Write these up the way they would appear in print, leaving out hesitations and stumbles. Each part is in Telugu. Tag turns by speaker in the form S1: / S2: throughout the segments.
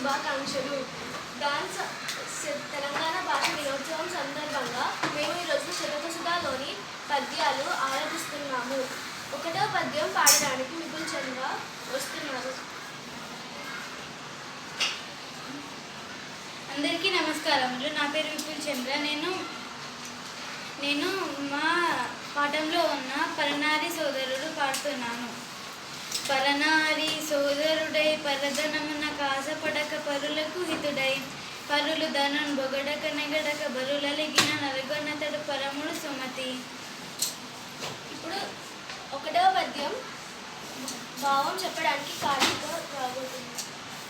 S1: శుభాకాంక్షలు. డాన్స్ తెలంగాణ భాష దినోత్సవం సందర్భంగా మేము ఈరోజు శతకసుధలోని పద్యాలు ఆరాధిస్తున్నాము. 1వ పద్యం పాడడానికి విపుల్ చంద్ర వస్తున్నారు.
S2: అందరికీ నమస్కారములు. నా పేరు విపుల్ చంద్ర. నేను మా పాఠంలో ఉన్న పరనారి సోదరుడు పాడుతున్నాను. పరనారి సోదరుడై పరధనమున కాసపడక పరులకు హితుడై పరులు ధనున్ బొగడక నెగడక బరులలిగిన నరగొన్నతడు పరముడు సుమతి.
S1: ఇప్పుడు 1వ పద్యం భావం చెప్పడానికి కార్తీక రాబోతుంది.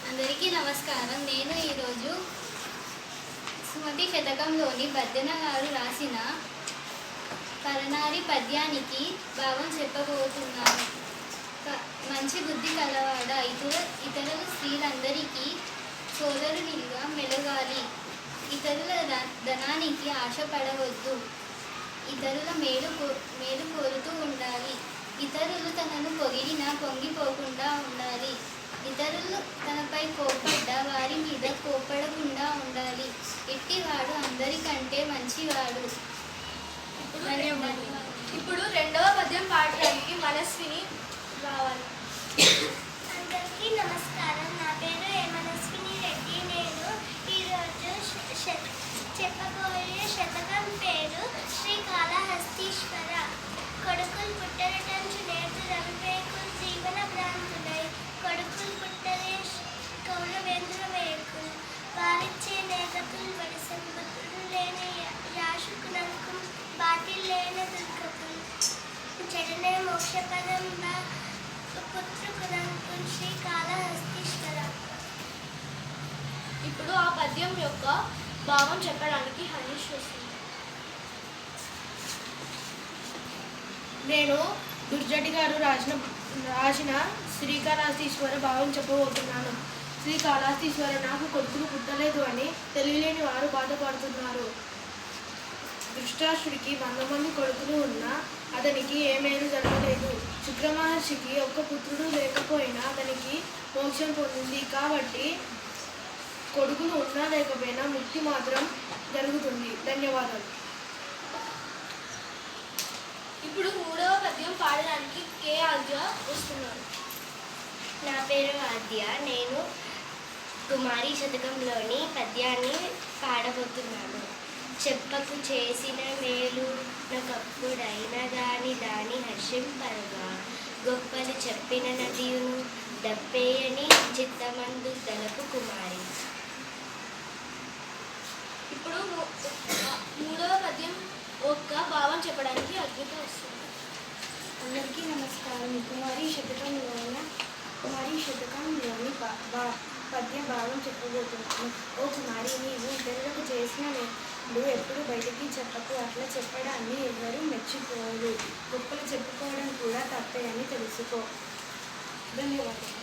S2: అందరికీ నమస్కారం. నేను ఈరోజు సుమతి శతకంలోని బద్దెన గారు రాసిన పరనారి పద్యానికి భావం చెప్పబోతున్నాను. మంచి బుద్ధి కలవాడ ఇతరుల స్త్రీలందరికీ సోదరునిగా మెలగాలి. ఇతరుల ధనానికి ఆశపడవద్దు. ఇతరుల మేలు కోరుతూ ఉండాలి. ఇతరులు తనను పొగిడినా పొంగిపోకుండా ఉండాలి. ఇతరులు తనపై కోపడ్డా వారి మీద కోపడకుండా ఉండాలి. ఎట్టివాడు అందరికంటే మంచివాడు.
S1: ఇప్పుడు 2వ పద్యం పాడడానికి మనస్విని రావాలి.
S3: అందరికీ నమస్కారం. నా పేరు మనస్విని రెడ్డి. నేను ఈరోజు చెప్పబోయే శతకం పేరు శ్రీకాళహస్తీశ్వర. కొడుకులు పుట్టరటంచు నేర్చు రవిపేకులు జీవన భ్రాంతులై కొడుకులు పుట్టరే కౌరవేంద్రవేకులు వారిచ్చే నేతకులు వడిసం బుద్ధుడు లేని రాశుకునంకు బాటిల్ లేని దుర్గకులు చెడనే మోక్షపదం పుత్రుకునంకు శ్రీకాళహస్తీశ్వర.
S1: ఇప్పుడు ఆ పద్యం యొక్క భావం చెప్పడానికి హరీష్ వస్తుంది.
S4: నేను దుర్జటి గారు రాసిన శ్రీకాళహస్తీశ్వర భావం చెప్పబోతున్నాను. శ్రీకాళహస్తీశ్వర నాకు కొడుకులు పుట్టలేదు అని తెలియలేని వారు బాధపడుతున్నారు. ధృతరాష్ట్రుడికి 100 మంది కొడుకులు ఉన్నా అతనికి ఏ మేలు జరగలేదు. శుక్ర మహర్షికి ఒక్క పుత్రుడు లేకపోయినా అతనికి మోక్షం పొందింది. కాబట్టి కొడుకులు ఉన్నా లేకపోయినా ముక్తి మాత్రం జరుగుతుంది. ధన్యవాదాలు.
S1: ఇప్పుడు 3వ పద్యం పాడడానికి కే ఆద్య వస్తున్నారు.
S3: నా పేరు ఆద్య. నేను కుమారి శతకంలోని పద్యాన్ని పాడబోతున్నాను. చెప్పకు చేసిన మేలు నాకప్పుడైన దాని హర్షింపరుగా గొప్పలు చెప్పిన నదియును దప్పేయని చిత్తమందు దలపు కుమారి.
S1: ఇప్పుడు 3వ పద్యం యొక్క భావం చెప్పడానికి అద్భుత వస్తుంది.
S4: అందరికీ నమస్కారం. కుమారి శతకంలోని పద్య భావం చెప్పబోతున్నాను. ఓ కుమారి, నీవు ఇతరులకు చేసిన మేలు ఎప్పుడు బయటికి చెప్పకు. అట్లా చెప్పడాన్ని ఎవరు మెచ్చుకోరు. గొప్పలు చెప్పుకోవడం కూడా తప్పే అని తెలుసుకో. ధన్యవాదాలు.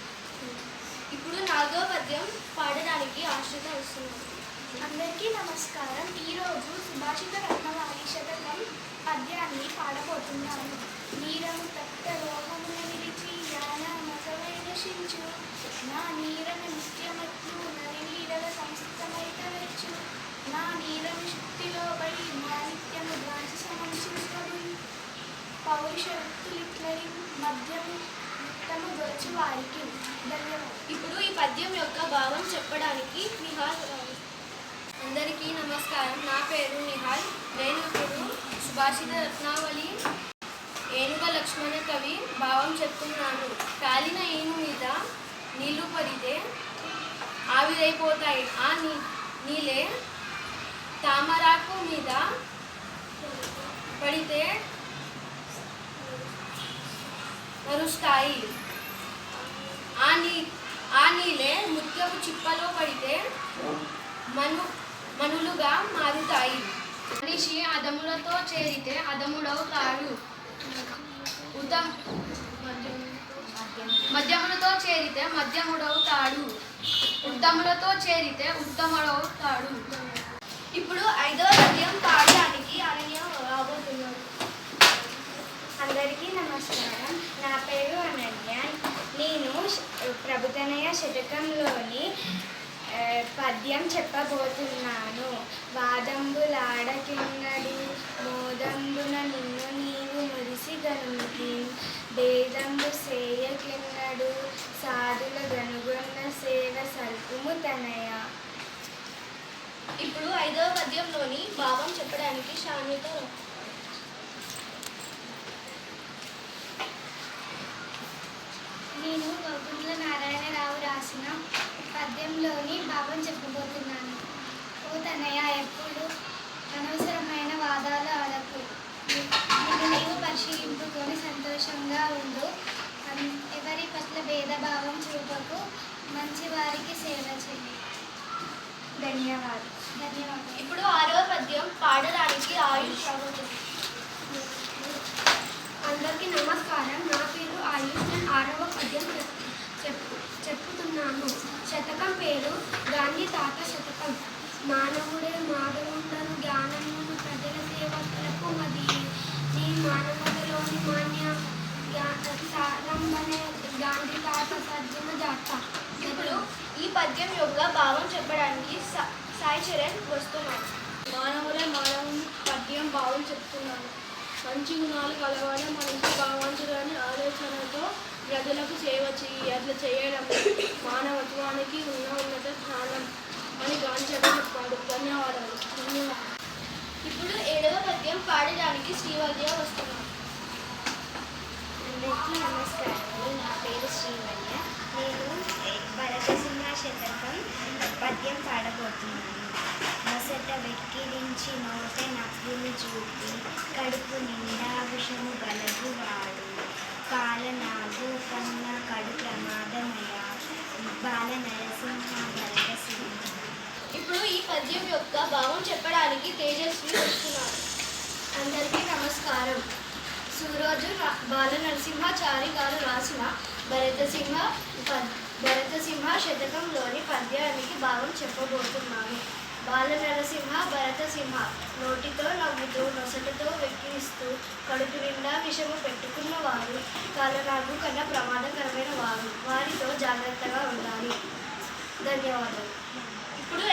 S1: ఇప్పుడు 4వ పద్యం పాడడానికి ఆశ్రిత వస్తున్నారు.
S3: అందరికీ నమస్కారం. ఈరోజు సుభాషిత రత్నవాణి శతకం పద్యాన్ని పాడబోతున్నాను. నీరము తప్త రోగమున నిలిచి యానమగవై దశించు నా నీరము నిత్యమట్లు నది నీడల సంస్థమైతవచ్చు నా నీరము శక్తిలో పడి నా నిత్యము ద్రాంచి సమంచుంటడు పౌరుష వ్యక్తులిట్లరి మద్యము నిత్తము దొరచు వారికి. ధన్యవాదాలు.
S1: ఇప్పుడు ఈ పద్యం యొక్క భావం చెప్పడానికి నిహాల్ రావు. అందరికీ నమస్కారం. నా పేరు నిహాల్. నేను ఇప్పుడు సుభాషిత రత్నావళి ఏనుగ లక్ష్మణ కవి భావం చెప్తున్నాను. కాలిన ఏను మీద నీళ్లు పడితే ఆవిరైపోతాయి. ఆ నీళ్ళే తామరాకు మీద పడితే మరుస్తాయి. ఆ నీళ్ళే ముత్యపు చిప్పలో పడితే మనులుగా మారుతాయి. మనిషి అదములతో చేరితే అదముడవుతాడు. మధ్యములతో చేరితే మధ్యముడవుతాడు. ఉత్తములతో చేరితే ఉత్తముడవుతాడు. ఇప్పుడు 5వ పద్యం పాడడానికి అనన్య రాబోతున్నారు.
S3: అందరికీ నమస్కారం. నా పేరు అనన్య. నేను ప్రభుతనయ శతకంలోని పద్యం చెప్పబోతున్నాను. వాదంబులాడకెన్నడు మోదంబున నిన్ను నీవు మురిసిగనుకి భేదంబు సేయకెన్నడు సాధుల గనుగొన్న సేవ సల్పుము తనయ.
S1: ఇప్పుడు 5వ పద్యంలోని భావం చెప్పడానికి శాన్విత
S2: నేను గౌతముల నారాయణరావు రాసిన పద్యంలోని భావం చెప్పబోతున్నాను. ఓ తనయ, ఎప్పుడు అనవసరమైన వాదాలు ఆడకు. నిన్ను నీవు పరిశీలింపుకొని సంతోషంగా ఉండు. ఎవరి పట్ల భేదభావం చూపకు. మంచి వారికి సేవ చేయి.
S3: ధన్యవాదాలు.
S2: ధన్యవాదాలు.
S1: ఇప్పుడు 6వ పద్యం పాడడానికి ఆయుష్.
S3: అందరికీ నమస్కారం. నా పేరు ఆయుష్. నేను 6వ పద్యం చెప్పుతున్నాను. శతకం పేరు గాంధీ తాత శతకం. మానవుడే మాధవుండను జ్ఞానమును ప్రజల సేవకులకు మది నీ మానవతలోని మాన్య సారంభనే గాంధీ తాత సర్జన జాత.
S1: ఇప్పుడు ఈ పద్యం యొక్క భావం చెప్పడానికి సాయి చరణ్ వస్తున్నాడు. మానవుడే మానవుని పద్యం భావం చెప్తున్నాను. మంచి గుణాలు కలవాడే మనిషి భావంతులని ఆలోచనతో ప్రజలకు సేవ చేయి. అట్లా చేయడం మానవత్వానికి ఉన్న ఉన్నత స్థానం అని గాంచడం చెప్పాడు. ధన్యవాదాలు. ఇప్పుడు 7వ పద్యం పాడడానికి శ్రీవల్య వస్తున్నాడు.
S3: అందరికీ నమస్కారం. నా పేరు శ్రీవల్య. నేను భరతసింహ శతకం పద్యం పాడబోతున్నాను. మొసట వెక్కిరించి నోట నవ్వులు చూపి కడుపు నిండా విషము గలగువాడు కాలనాగు కన్న కడు ప్రమాదమయ బాల నరసింహ భరతసింహ.
S1: ఇప్పుడు ఈ పద్యం యొక్క భావం చెప్పడానికి తేజస్వి వస్తున్నాడు.
S3: అందరికీ నమస్కారం. సూరోజు బాల నరసింహాచారి గారు రాసిన భరతసింహ శతకంలోని పద్యానికి భావం చెప్పబోతున్నాను. బాల నరసింహ భరతసింహ నోటితో నవ్వుతూ నొసటితో వెక్కిరిస్తూ కడుపు నిండా విషము పెట్టుకున్నవారు కాలనాగు కన్నా ప్రమాదకరమైన వారు. వారితో జాగ్రత్తగా ఉండాలి. ధన్యవాదాలు.
S1: ఇప్పుడు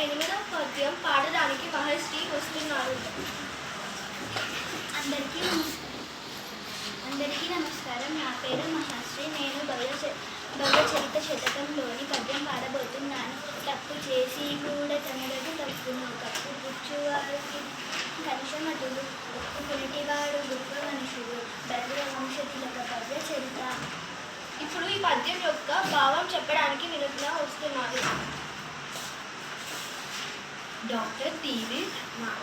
S1: 8వ పద్యం పాడడానికి మహర్షి వస్తున్నారు.
S2: అందరికీ నమస్కారం. నా పేరు మహాశ్రీ. నేను భగవచరిత శతకంలోని పద్యం పాడబోతున్నాను. తప్పు చేసి కూడా తనదగు తప్పును కప్పు పుచ్చువారికి కనిషమటుడు ఒప్పుకునేటివాడు గొప్ప మనుషుడు భద్ర వంశతులక పద్య చరిత.
S1: ఇప్పుడు ఈ పద్యం యొక్క భావం చెప్పడానికి వినూత్న వస్తున్నారు.
S5: డాక్టర్ టివి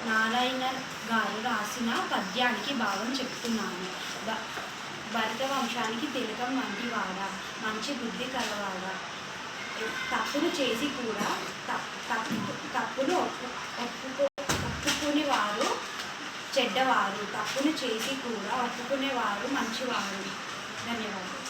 S5: నారాయణ గారు రాసిన పద్యానికి భావం చెప్తున్నాను. భరత వంశానికి తిలకం వంటి వాడ, మంచి బుద్ధి కలవాడ, తప్పును చేసి కూడా తప్పును ఒప్పుకునేవారు చెడ్డవారు, తప్పును చేసి కూడా ఒప్పుకునేవారు మంచివారు. ధన్యవాదాలు.